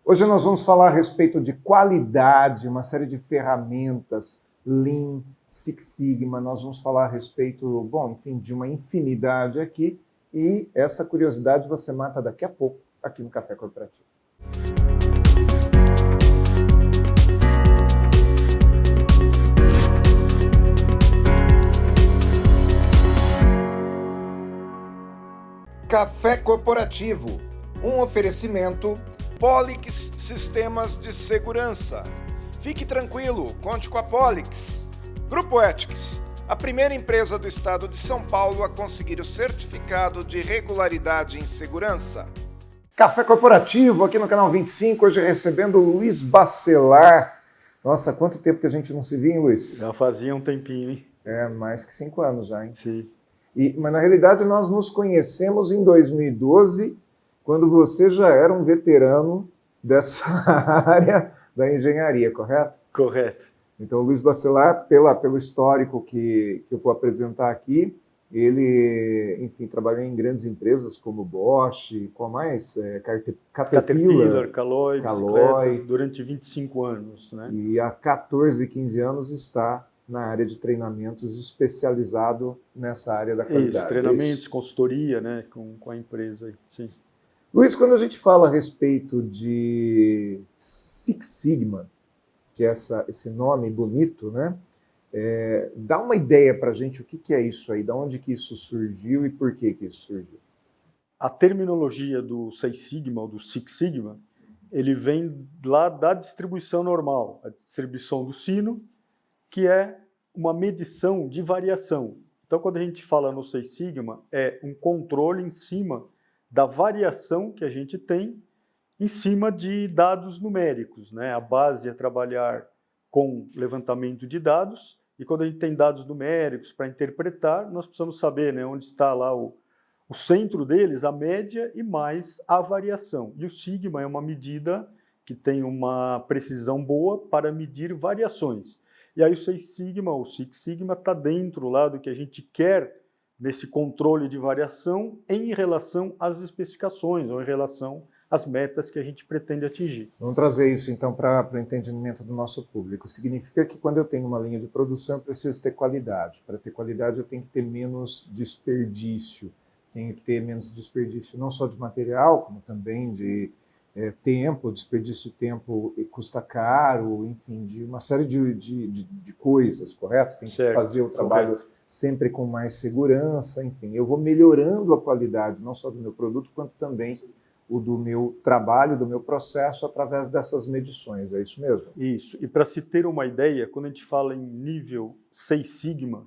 Hoje nós vamos falar a respeito de qualidade, uma série de ferramentas, Lean, Six Sigma, nós vamos falar a respeito, bom, enfim, de uma infinidade aqui, e essa curiosidade você mata daqui a pouco aqui no Café Corporativo. Café Corporativo, um oferecimento Polix Sistemas de Segurança. Fique tranquilo, conte com a Polix. Grupo Ethics, a primeira empresa do estado de São Paulo a conseguir o certificado de regularidade em segurança. Café Corporativo, aqui no canal 25, hoje recebendo o Luiz Bacelar. Nossa, quanto tempo que a gente não se via, hein, Luiz? Já fazia um tempinho, hein? É, mais que 5 anos já, hein? Sim. Mas na realidade nós nos conhecemos em 2012, quando você já era um veterano dessa área da engenharia, correto? Correto. Então o Luiz Bacelar, pelo histórico que eu vou apresentar aqui, ele, enfim, trabalhou em grandes empresas como Bosch, qual mais? Caterpillar, Caloi, Caloi, durante 25 anos, né? E há 14, 15 anos está na área de treinamentos, especializado nessa área da qualidade. Isso, treinamentos, consultoria, né, com a empresa. Sim. Luiz, quando a gente fala a respeito de Six Sigma, que é esse nome bonito, né? Dá uma ideia para a gente o que é isso aí, de onde que isso surgiu e por que isso surgiu. A terminologia do Seis Sigma, ou do Six Sigma, ele vem lá da distribuição normal, a distribuição do sino, que é uma medição de variação. Então, quando a gente fala no Seis Sigma, é um controle em cima da variação que a gente tem em cima de dados numéricos, né? A base é trabalhar com levantamento de dados, e quando a gente tem dados numéricos para interpretar, nós precisamos saber, né, onde está lá o centro deles, a média e mais a variação. E o sigma é uma medida que tem uma precisão boa para medir variações. E aí o Seis Sigma, o Six Sigma, está dentro lá do que a gente quer nesse controle de variação em relação às especificações ou em relação às metas que a gente pretende atingir. Vamos trazer isso então para o entendimento do nosso público. Significa que quando eu tenho uma linha de produção eu preciso ter qualidade. Para ter qualidade eu tenho que ter menos desperdício. Tenho que ter menos desperdício não só de material, como também de tempo, desperdício de tempo custa caro, enfim, de uma série de coisas, correto? Tem que fazer o trabalho sempre com mais segurança, enfim. Eu vou melhorando a qualidade, não só do meu produto, quanto também o do meu trabalho, do meu processo, através dessas medições, é isso mesmo? Isso, e para se ter uma ideia, quando a gente fala em nível Seis Sigma,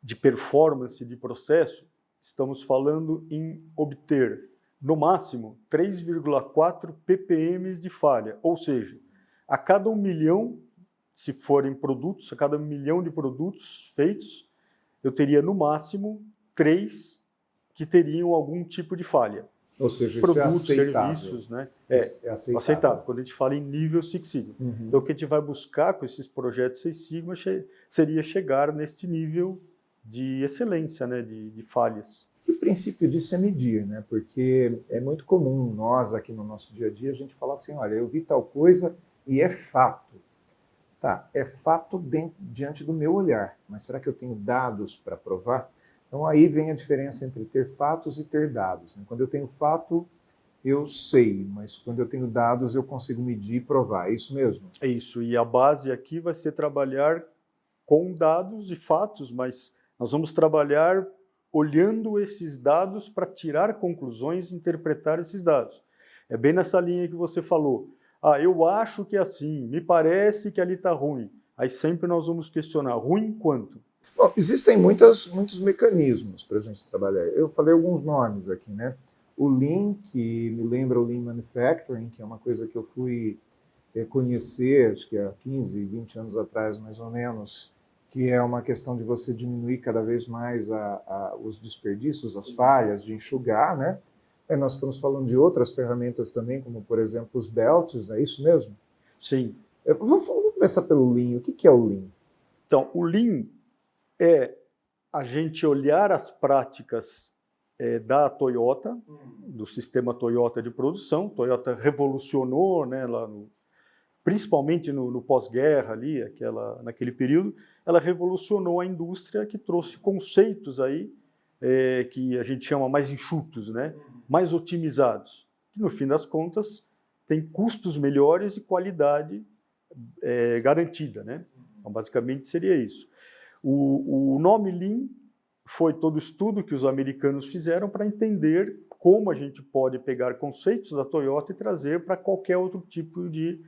de performance de processo, estamos falando em obter no máximo 3,4 ppm de falha, ou seja, a cada 1 milhão, se forem produtos, a cada 1 milhão de produtos feitos, eu teria no máximo 3 que teriam algum tipo de falha. Ou seja, produtos, isso é aceitável. Serviços, né? É aceitável. Quando a gente fala em nível Six Sigma. Então, o que a gente vai buscar com esses projetos Seis Sigma seria chegar neste nível de excelência, né? De falhas. O princípio disso é medir, né? Porque é muito comum nós aqui no nosso dia a dia a gente falar assim, olha, eu vi tal coisa e é fato. Tá, é fato diante do meu olhar, mas será que eu tenho dados para provar? Então aí vem a diferença entre ter fatos e ter dados, né? Quando eu tenho fato, eu sei, mas quando eu tenho dados eu consigo medir e provar, é isso mesmo? É isso, e a base aqui vai ser trabalhar com dados e fatos, mas nós vamos trabalhar olhando esses dados para tirar conclusões e interpretar esses dados. É bem nessa linha que você falou. Ah, eu acho que é assim, me parece que ali está ruim. Aí sempre nós vamos questionar, ruim quanto? Bom, existem muitos mecanismos para a gente trabalhar. Eu falei alguns nomes aqui, né? O Lean, que me lembra o Lean Manufacturing, que é uma coisa que eu fui conhecer, acho que há 15, 20 anos atrás, mais ou menos, que é uma questão de você diminuir cada vez mais os desperdícios, as falhas, de enxugar, né? Nós estamos falando de outras ferramentas também, como, por exemplo, os belts, é isso mesmo? Sim. Vamos começar pelo Lean. O que é o Lean? Então, o Lean é a gente olhar as práticas da Toyota, do sistema Toyota de produção. Toyota revolucionou, né, principalmente no pós-guerra ali, naquele período, ela revolucionou a indústria, que trouxe conceitos aí que a gente chama mais enxutos, né, mais otimizados, que no fim das contas tem custos melhores e qualidade garantida, né? Então, basicamente seria isso. O nome Lean foi todo o estudo que os americanos fizeram para entender como a gente pode pegar conceitos da Toyota e trazer para qualquer outro tipo de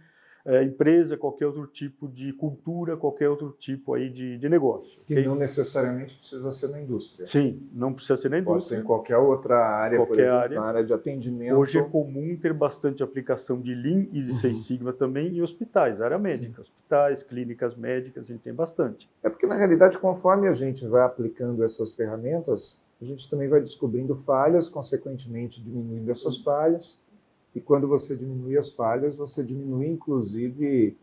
empresa, qualquer outro tipo de cultura, qualquer outro tipo aí de negócio. Que okay? não necessariamente precisa ser na indústria. Sim, não precisa ser na indústria. Pode ser em qualquer outra área, por exemplo, na área de atendimento. Hoje é comum ter bastante aplicação de Lean e de Six Sigma também em hospitais, área médica. Sim. Hospitais, clínicas médicas, a gente tem bastante. É porque, na realidade, conforme a gente vai aplicando essas ferramentas, a gente também vai descobrindo falhas, consequentemente diminuindo essas falhas. E quando você diminui as falhas, você diminui, inclusive,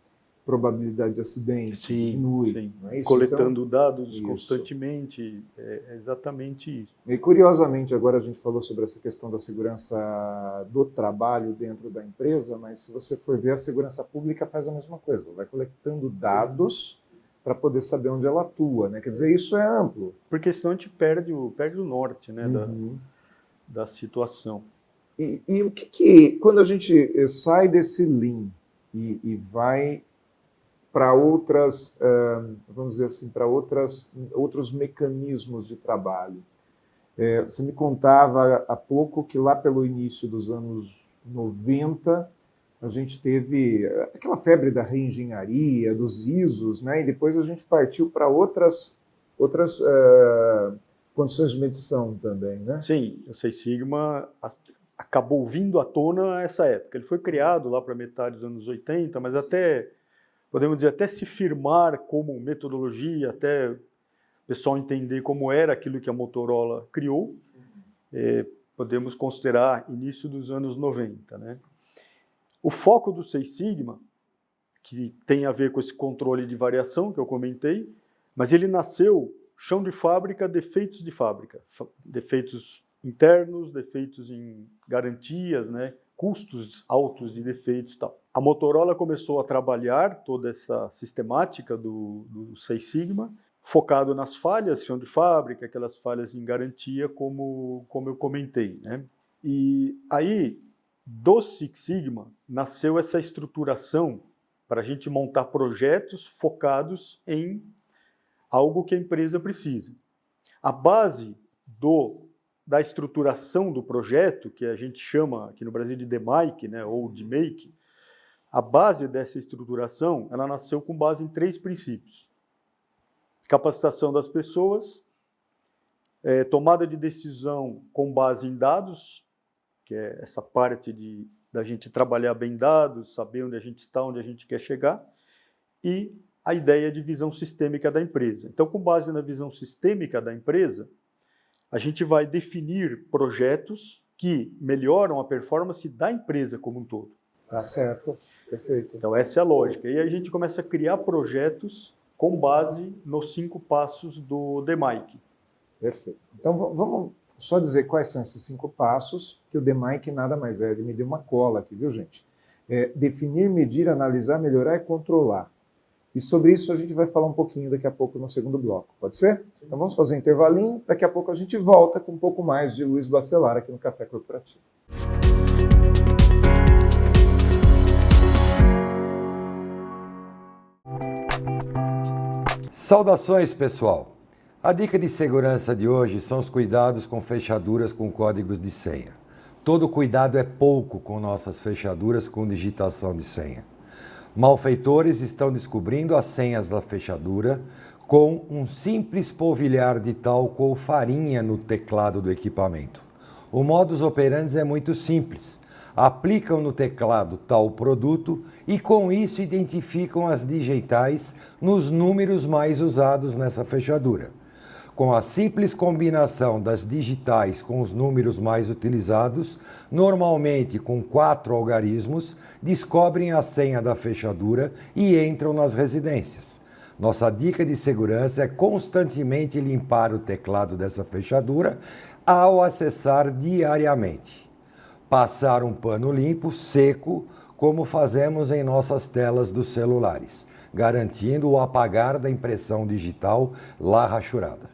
probabilidade de acidente. Sim, diminui. Sim. Não é isso? Coletando então, dados isso. Constantemente, é exatamente isso. E, curiosamente, agora a gente falou sobre essa questão da segurança do trabalho dentro da empresa, mas se você for ver, a segurança pública faz a mesma coisa. Ela vai coletando dados para poder saber onde ela atua, né? Quer dizer, isso é amplo. Porque senão a gente perde o norte, né, da situação. E o que quando a gente sai desse Lean e vai para outras, vamos dizer assim, para outros mecanismos de trabalho, você me contava há pouco que lá pelo início dos anos 90 a gente teve aquela febre da reengenharia, dos ISOs, né? E depois a gente partiu para outras condições de medição também, né? Sim, o Six Sigma acabou vindo à tona essa época. Ele foi criado lá para metade dos anos 80, mas podemos dizer, até se firmar como metodologia, até o pessoal entender como era aquilo que a Motorola criou, podemos considerar início dos anos 90, né? O foco do Six Sigma, que tem a ver com esse controle de variação que eu comentei, mas ele nasceu chão de fábrica, defeitos de fábrica, defeitos internos, defeitos em garantias, né, custos altos de defeitos e tal. A Motorola começou a trabalhar toda essa sistemática do Six Sigma, focado nas falhas, chão de fábrica, aquelas falhas em garantia, como eu comentei, né? E aí, do Six Sigma, nasceu essa estruturação para a gente montar projetos focados em algo que a empresa precisa. A base da estruturação do projeto, que a gente chama aqui no Brasil de DMAIC, né, ou de Make, a base dessa estruturação, ela nasceu com base em 3 princípios. Capacitação das pessoas, tomada de decisão com base em dados, que é essa parte da gente trabalhar bem dados, saber onde a gente está, onde a gente quer chegar, e a ideia de visão sistêmica da empresa. Então, com base na visão sistêmica da empresa, a gente vai definir projetos que melhoram a performance da empresa como um todo. Tá certo, perfeito. Então essa é a lógica. E aí a gente começa a criar projetos com base nos 5 passos do DMAIC. Perfeito. Então vamos só dizer quais são esses 5 passos, que o DMAIC nada mais é. Ele me deu uma cola aqui, viu, gente? Definir, medir, analisar, melhorar e controlar. E sobre isso a gente vai falar um pouquinho daqui a pouco no segundo bloco, pode ser? Então vamos fazer um intervalinho, daqui a pouco a gente volta com um pouco mais de Luiz Bacelar aqui no Café Corporativo. Saudações, pessoal! A dica de segurança de hoje são os cuidados com fechaduras com códigos de senha. Todo cuidado é pouco com nossas fechaduras com digitação de senha. Malfeitores estão descobrindo as senhas da fechadura com um simples polvilhar de talco ou farinha no teclado do equipamento. O modus operandi é muito simples. Aplicam no teclado tal produto e com isso identificam as digitais nos números mais usados nessa fechadura. Com a simples combinação das digitais com os números mais utilizados, normalmente com 4 algarismos, descobrem a senha da fechadura e entram nas residências. Nossa dica de segurança é constantemente limpar o teclado dessa fechadura ao acessar diariamente. Passar um pano limpo, seco, como fazemos em nossas telas dos celulares, garantindo o apagar da impressão digital lá rachurada.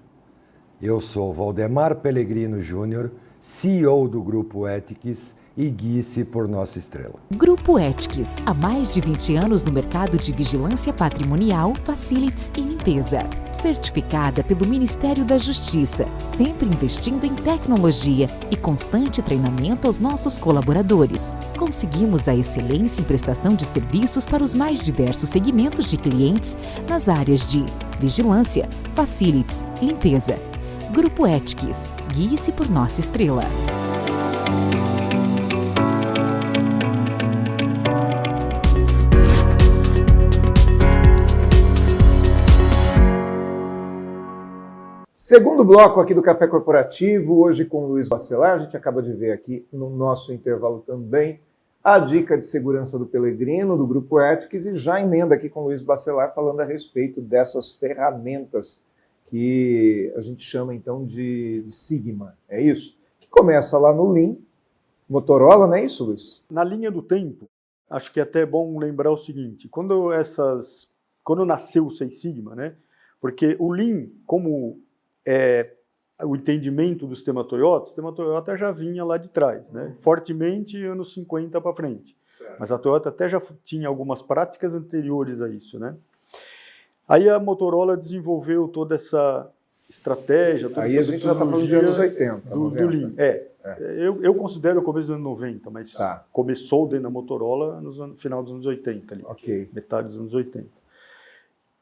Eu sou Valdemar Pellegrino Júnior, CEO do Grupo Ethics, e guie-se por nossa estrela. Grupo Ethics, há mais de 20 anos no mercado de vigilância patrimonial, facilities e limpeza. Certificada pelo Ministério da Justiça, sempre investindo em tecnologia e constante treinamento aos nossos colaboradores. Conseguimos a excelência em prestação de serviços para os mais diversos segmentos de clientes nas áreas de vigilância, facilities, limpeza. Grupo Ethics, guie-se por nossa estrela. Segundo bloco aqui do Café Corporativo, hoje com o Luiz Bacelar. A gente acaba de ver aqui no nosso intervalo também a dica de segurança do Pellegrino, do Grupo Ethics, e já emenda aqui com o Luiz Bacelar falando a respeito dessas ferramentas que a gente chama então de Sigma, é isso? Que começa lá no Lean, Motorola, não é isso, Luiz? Na linha do tempo, acho que é até bom lembrar o seguinte, quando nasceu o Seis Sigma, né? Porque o Lean, como o entendimento do sistema Toyota já vinha lá de trás, né? Fortemente anos 50 para frente. Certo. Mas a Toyota até já tinha algumas práticas anteriores a isso, né? Aí a Motorola desenvolveu toda essa estratégia, toda Aí essa a gente já está falando de anos 80. do Lean. Eu considero o começo dos anos 90, mas começou dentro da Motorola no final dos anos 80, ali, Ok. metade dos anos 80.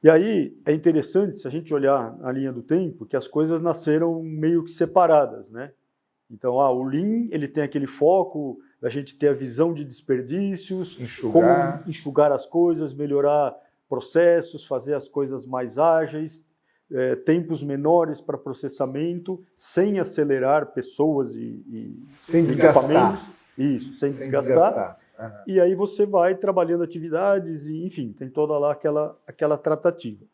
E aí é interessante, se a gente olhar a linha do tempo, que as coisas nasceram meio que separadas, né? Então, o Lean, ele tem aquele foco da gente ter a visão de desperdícios, como enxugar as coisas, melhorar processos, fazer as coisas mais ágeis, tempos menores para processamento, sem acelerar pessoas e sem desgastar. Isso, sem desgastar. Uhum. E aí você vai trabalhando atividades e, enfim, tem toda lá aquela tratativa.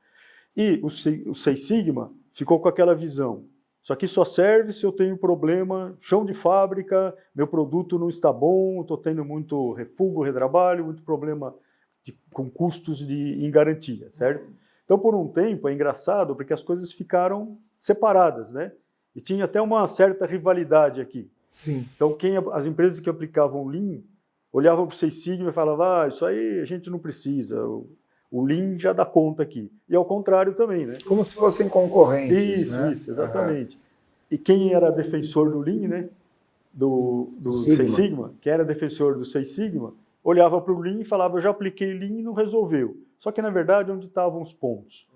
E o Seis Sigma ficou com aquela visão. Isso aqui só serve se eu tenho problema, chão de fábrica, meu produto não está bom, estou tendo muito refugo, retrabalho, muito problema com custos em garantia, certo? Então, por um tempo, é engraçado, porque as coisas ficaram separadas, né? E tinha até uma certa rivalidade aqui. Sim. Então, as empresas que aplicavam Lean olhavam para o Seis Sigma e falavam, isso aí a gente não precisa, o Lean já dá conta aqui. E ao contrário também, né? Como se fossem concorrentes, Isso, exatamente. Uhum. E quem era defensor do Lean, né? Do Seis Sigma, quem era defensor do Seis Sigma, olhava para o Lean e falava, eu já apliquei Lean e não resolveu. Só que, na verdade, onde estavam os pontos?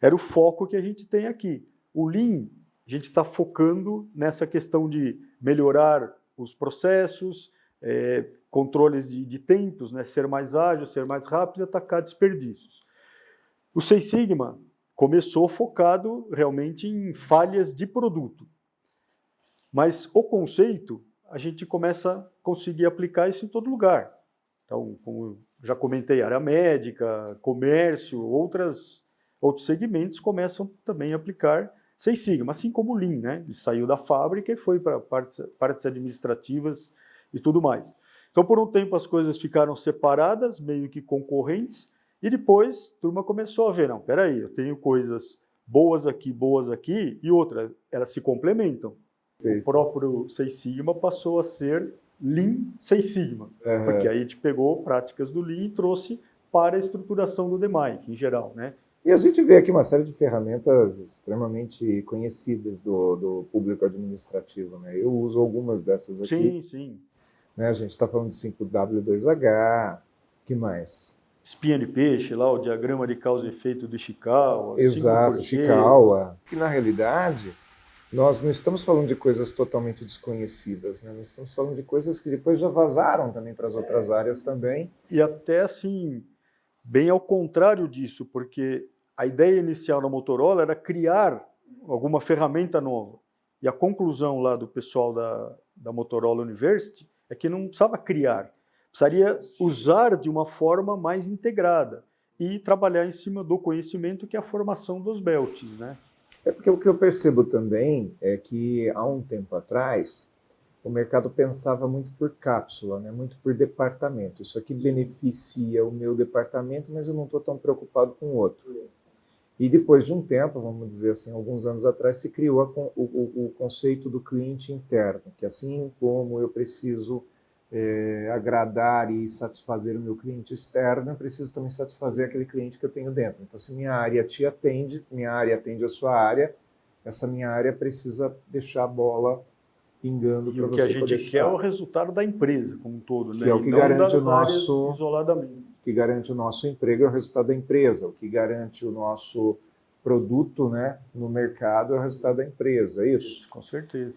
Era o foco que a gente tem aqui. O Lean, a gente está focando nessa questão de melhorar os processos, controles de tempos, né? Ser mais ágil, ser mais rápido e atacar desperdícios. O Seis Sigma começou focado realmente em falhas de produto. Mas o conceito, a gente começa a conseguir aplicar isso em todo lugar. Então, como já comentei, área médica, comércio, outros segmentos começam também a aplicar Seis Sigma, assim como o Lean, né? Ele saiu da fábrica e foi para partes administrativas e tudo mais. Então, por um tempo, as coisas ficaram separadas, meio que concorrentes, e depois a turma começou a ver, não, peraí, eu tenho coisas boas aqui, e outras, elas se complementam. O próprio Seis Sigma passou a ser Lean Seis Sigma, porque aí a gente pegou práticas do Lean e trouxe para a estruturação do DMAIC, em geral, né? E a gente vê aqui uma série de ferramentas extremamente conhecidas do público administrativo, né? Eu uso algumas dessas aqui. Sim. Né? A gente está falando de 5W2H, que mais? Espinha de peixe, lá o diagrama de causa e efeito do Ishikawa. Exato, Ishikawa. Que na realidade, nós não estamos falando de coisas totalmente desconhecidas, né? Nós estamos falando de coisas que depois já vazaram também para as outras áreas também. E até assim, bem ao contrário disso, porque a ideia inicial da Motorola era criar alguma ferramenta nova. E a conclusão lá do pessoal da Motorola University é que não precisava criar, precisaria usar de uma forma mais integrada e trabalhar em cima do conhecimento, que é a formação dos belts, né? É porque o que eu percebo também é que há um tempo atrás o mercado pensava muito por cápsula, né? Muito por departamento. Isso aqui beneficia o meu departamento, mas eu não estou tão preocupado com o outro. E depois de um tempo, vamos dizer assim, alguns anos atrás, se criou o conceito do cliente interno, que assim como eu preciso agradar e satisfazer o meu cliente externo, eu preciso também satisfazer aquele cliente que eu tenho dentro. Então, se minha área te atende, minha área atende a sua área, essa minha área precisa deixar a bola pingando E para o que a você gente poder quer é o chutar. resultado da empresa como um todo, Que né? é o E que não garante das o nosso- áreas isoladamente. O que garante o nosso emprego é o resultado da empresa, o que garante o nosso produto, né, no mercado é o resultado da empresa, é isso? Com certeza.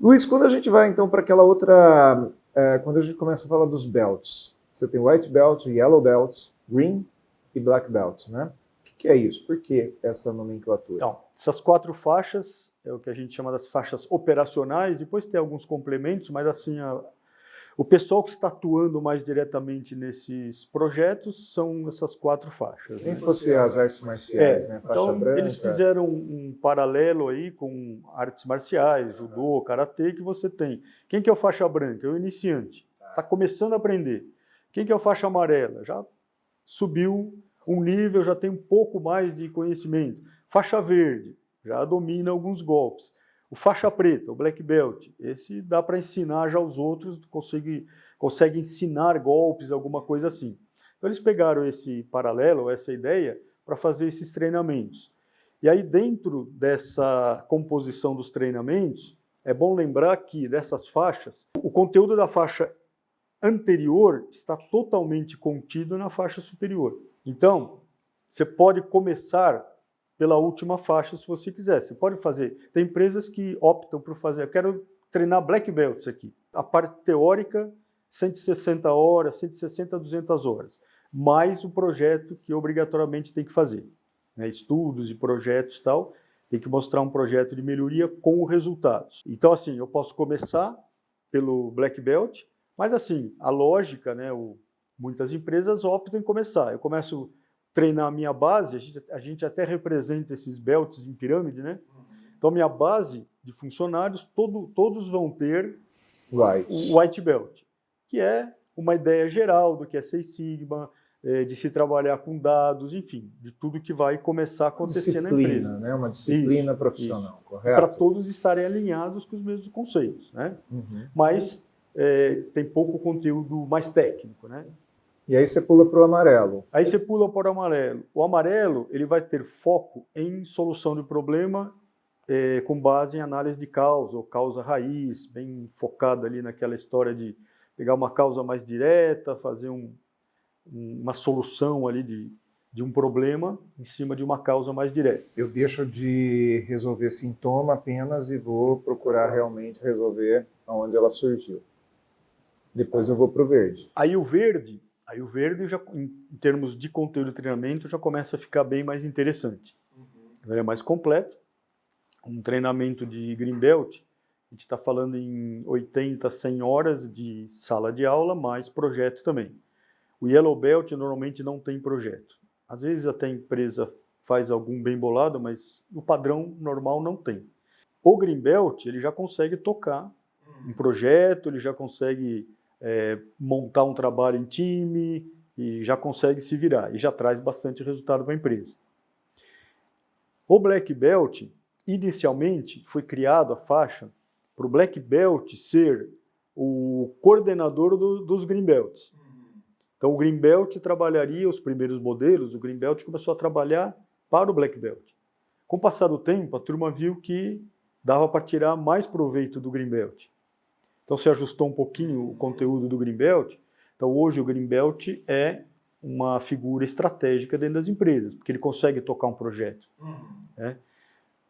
Luiz, quando a gente vai então para aquela outra, quando a gente começa a falar dos belts, você tem white belt, yellow belt, green e black belt, né? O que é isso? Por que essa nomenclatura? Então, essas 4 faixas é o que a gente chama das faixas operacionais, depois tem alguns complementos, mas assim, o pessoal que está atuando mais diretamente nesses projetos são essas 4 faixas. Nem né? fosse as artes marciais, né? Faixa Então, branca. eles fizeram um paralelo aí com artes marciais, judô, karatê, que você tem. Quem que é o faixa branca? É o iniciante. Está começando a aprender. Quem que é o faixa amarela? Já subiu um nível, já tem um pouco mais de conhecimento. Faixa verde, já domina alguns golpes. O faixa preta, o black belt, esse dá para ensinar já os outros, consegue ensinar golpes, alguma coisa assim. Então eles pegaram esse paralelo, essa ideia, para fazer esses treinamentos. E aí dentro dessa composição dos treinamentos, é bom lembrar que dessas faixas, o conteúdo da faixa anterior está totalmente contido na faixa superior. Então, você pode começar pela última faixa se você quiser. Você pode fazer. Tem empresas que optam por fazer. Eu quero treinar black belts aqui. A parte teórica, 160 horas, 160 a 200 horas. Mais o projeto que obrigatoriamente tem que fazer. Né? Estudos e projetos e tal. Tem que mostrar um projeto de melhoria com resultados. Então, assim, eu posso começar pelo black belt, mas assim, a lógica, né? Muitas empresas optam em começar. Eu começo a treinar a minha base, a gente até representa esses belts em pirâmide, né? Então, minha base de funcionários, todos vão ter o white belt, que é uma ideia geral do que é Six Sigma, de se trabalhar com dados, enfim, de tudo que vai começar a acontecer na empresa. Né? Uma disciplina profissional, correto? Para todos estarem alinhados com os mesmos conceitos, né? Mas tem pouco conteúdo mais técnico, né? E aí você pula para o amarelo. Aí você pula para o amarelo. O amarelo ele vai ter foco em solução de problema com base em análise de causa ou causa raiz, bem focada ali naquela história de pegar uma causa mais direta, fazer uma solução ali de um problema em cima de uma causa mais direta. Eu deixo de resolver sintoma apenas e vou procurar realmente resolver onde ela surgiu. Depois eu vou para o verde. Aí o verde já, em termos de conteúdo de treinamento, já começa a ficar bem mais interessante. Ele é mais completo. Um treinamento de Green Belt, a gente está falando em 80, 100 horas de sala de aula, mais projeto também. O Yellow Belt normalmente não tem projeto. Às vezes até a empresa faz algum bem bolado, mas o padrão normal não tem. O Green Belt, ele já consegue tocar um projeto, ele já consegue montar um trabalho em time e já consegue se virar e já traz bastante resultado para a empresa. O Black Belt, inicialmente, foi criado a faixa para o Black Belt ser o coordenador dos Green Belts. Então o Green Belt trabalharia os primeiros modelos, o Green Belt começou a trabalhar para o Black Belt. Com o passar do tempo, a turma viu que dava para tirar mais proveito do Green Belt. Então se ajustou um pouquinho o conteúdo do Green Belt. Então hoje o Green Belt é uma figura estratégica dentro das empresas, porque ele consegue tocar um projeto. Né?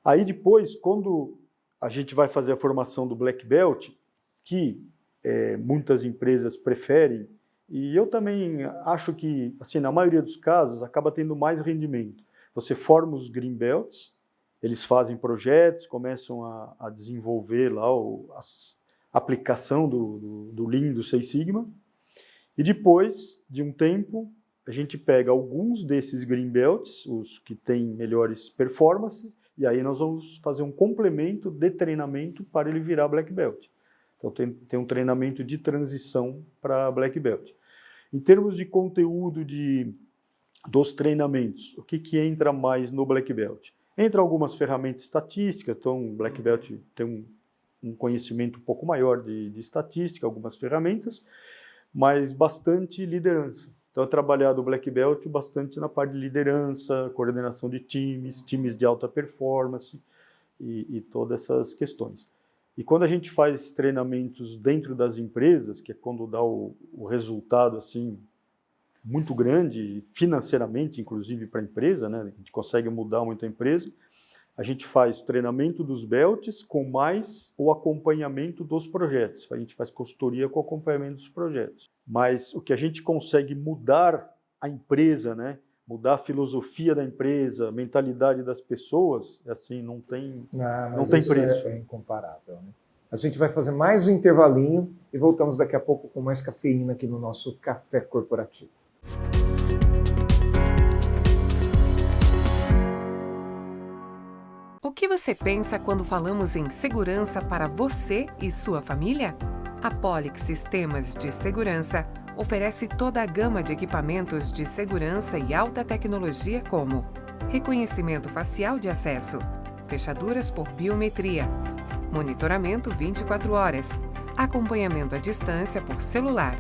Aí depois, quando a gente vai fazer a formação do Black Belt, que muitas empresas preferem, e eu também acho que, assim, na maioria dos casos, acaba tendo mais rendimento. Você forma os Green Belts, eles fazem projetos, começam a desenvolver lá a aplicação do Lean, do Six Sigma, e depois de um tempo, a gente pega alguns desses green belts, os que têm melhores performances, e aí nós vamos fazer um complemento de treinamento para ele virar black belt. Então tem um treinamento de transição para black belt. Em termos de conteúdo dos treinamentos, o que entra mais no black belt? Entra algumas ferramentas estatísticas, então o black belt tem um conhecimento um pouco maior de estatística, algumas ferramentas, mas bastante liderança. Então, é trabalhado o Black Belt bastante na parte de liderança, coordenação de times de alta performance e todas essas questões. E quando a gente faz treinamentos dentro das empresas, que é quando dá o resultado assim muito grande, financeiramente, inclusive para a empresa, né? A gente consegue mudar muito a empresa, a gente faz treinamento dos belts com mais o acompanhamento dos projetos. A gente faz consultoria com o acompanhamento dos projetos. Mas o que a gente consegue mudar a empresa, né? Mudar a filosofia da empresa, a mentalidade das pessoas, assim, não tem preço. É incomparável, né? A gente vai fazer mais um intervalinho e voltamos daqui a pouco com mais cafeína aqui no nosso Café Corporativo. O que você pensa quando falamos em segurança para você e sua família? A Polix Sistemas de Segurança oferece toda a gama de equipamentos de segurança e alta tecnologia como reconhecimento facial de acesso, fechaduras por biometria, monitoramento 24 horas, acompanhamento à distância por celular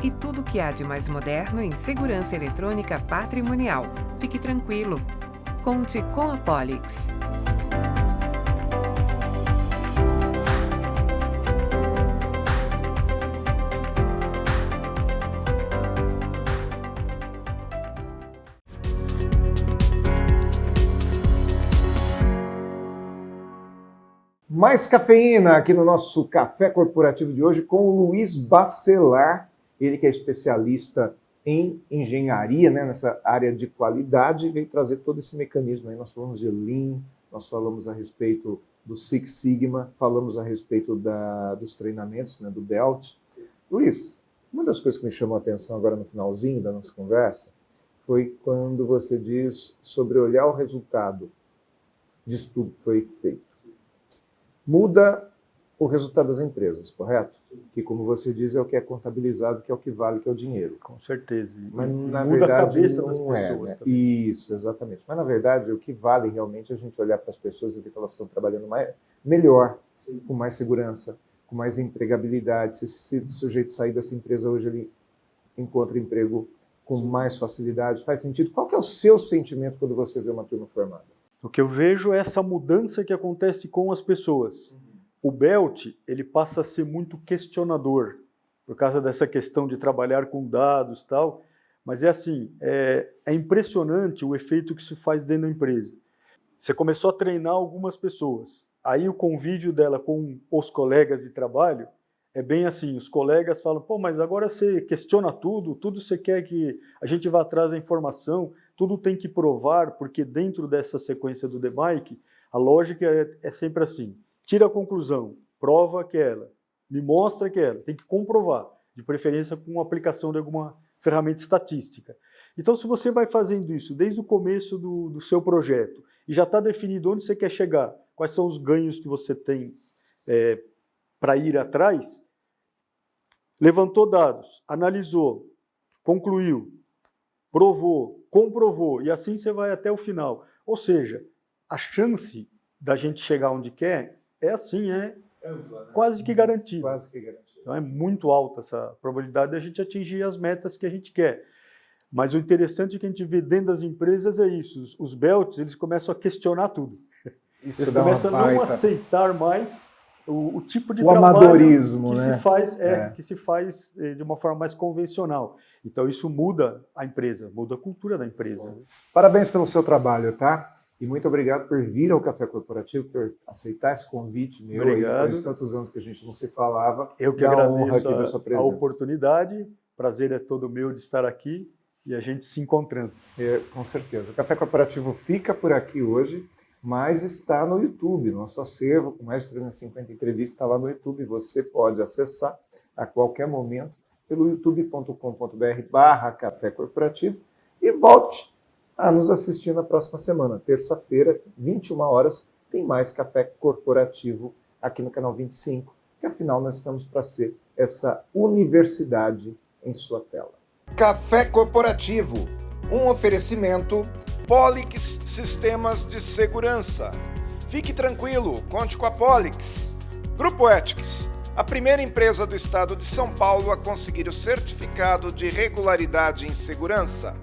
e tudo o que há de mais moderno em segurança eletrônica patrimonial. Fique tranquilo. Conte com a Polix. Mais cafeína aqui no nosso Café Corporativo de hoje com o Luiz Bacelar, ele que é especialista em engenharia, né, nessa área de qualidade, veio trazer todo esse mecanismo aí. Nós falamos de Lean, nós falamos a respeito do Six Sigma, falamos a respeito dos treinamentos, né, do Belt. Luiz, uma das coisas que me chamou a atenção agora no finalzinho da nossa conversa foi quando você diz sobre olhar o resultado disso tudo que foi feito. Muda o resultado das empresas, correto? Que, como você diz, é o que é contabilizado, que é o que vale, que é o dinheiro. Com certeza. Mas, na muda verdade, a cabeça das não pessoas né? também. Isso, exatamente. Mas, na verdade, o que vale realmente é a gente olhar para as pessoas e ver que elas estão trabalhando melhor, com mais segurança, com mais empregabilidade. Se esse sujeito sair dessa empresa hoje, ele encontra emprego com mais facilidade. Faz sentido? Qual que é o seu sentimento quando você vê uma turma formada? O que eu vejo é essa mudança que acontece com as pessoas. O Belt, ele passa a ser muito questionador, por causa dessa questão de trabalhar com dados e tal, mas é assim, é impressionante o efeito que isso faz dentro da empresa. Você começou a treinar algumas pessoas, aí o convívio dela com os colegas de trabalho é bem assim, os colegas falam, pô, mas agora você questiona tudo você quer que a gente vá atrás da informação, tudo tem que provar, porque dentro dessa sequência do DMAIC, a lógica é sempre assim, tira a conclusão, prova que é ela, me mostra que é ela, tem que comprovar, de preferência com a aplicação de alguma ferramenta estatística. Então, se você vai fazendo isso desde o começo do seu projeto e já está definido onde você quer chegar, quais são os ganhos que você tem para ir atrás, levantou dados, analisou, concluiu, provou, comprovou, e assim você vai até o final. Ou seja, a chance da gente chegar onde quer é assim, ampla, né? Quase que garantida. Quase que garantida. Então é muito alta essa probabilidade de a gente atingir as metas que a gente quer. Mas o interessante que a gente vê dentro das empresas é isso, os belts, eles começam a questionar tudo. Isso Eles dá começam uma a não baita... aceitar mais o tipo de O trabalho amadorismo, que né? se faz de uma forma mais convencional. Então isso muda a empresa, muda a cultura da empresa. Parabéns pelo seu trabalho, tá? E muito obrigado por vir ao Café Corporativo, por aceitar esse convite meu. Obrigado. Depois de tantos anos que a gente não se falava. Eu que Dá honra agradeço aqui da sua a presença. oportunidade, prazer é todo meu de estar aqui e a gente se encontrando. Com certeza. O Café Corporativo fica por aqui hoje, mas está no YouTube. Nosso acervo, com mais de 350 entrevistas, está lá no YouTube. Você pode acessar a qualquer momento pelo youtube.com.br/Café Corporativo e volte a nos assistir na próxima semana. Terça-feira, 21 horas, tem mais Café Corporativo aqui no canal 25, que afinal nós estamos para ser essa universidade em sua tela. Café Corporativo, um oferecimento Polix Sistemas de Segurança. Fique tranquilo, conte com a Polix. Grupo Ethics, a primeira empresa do estado de São Paulo a conseguir o certificado de regularidade em segurança.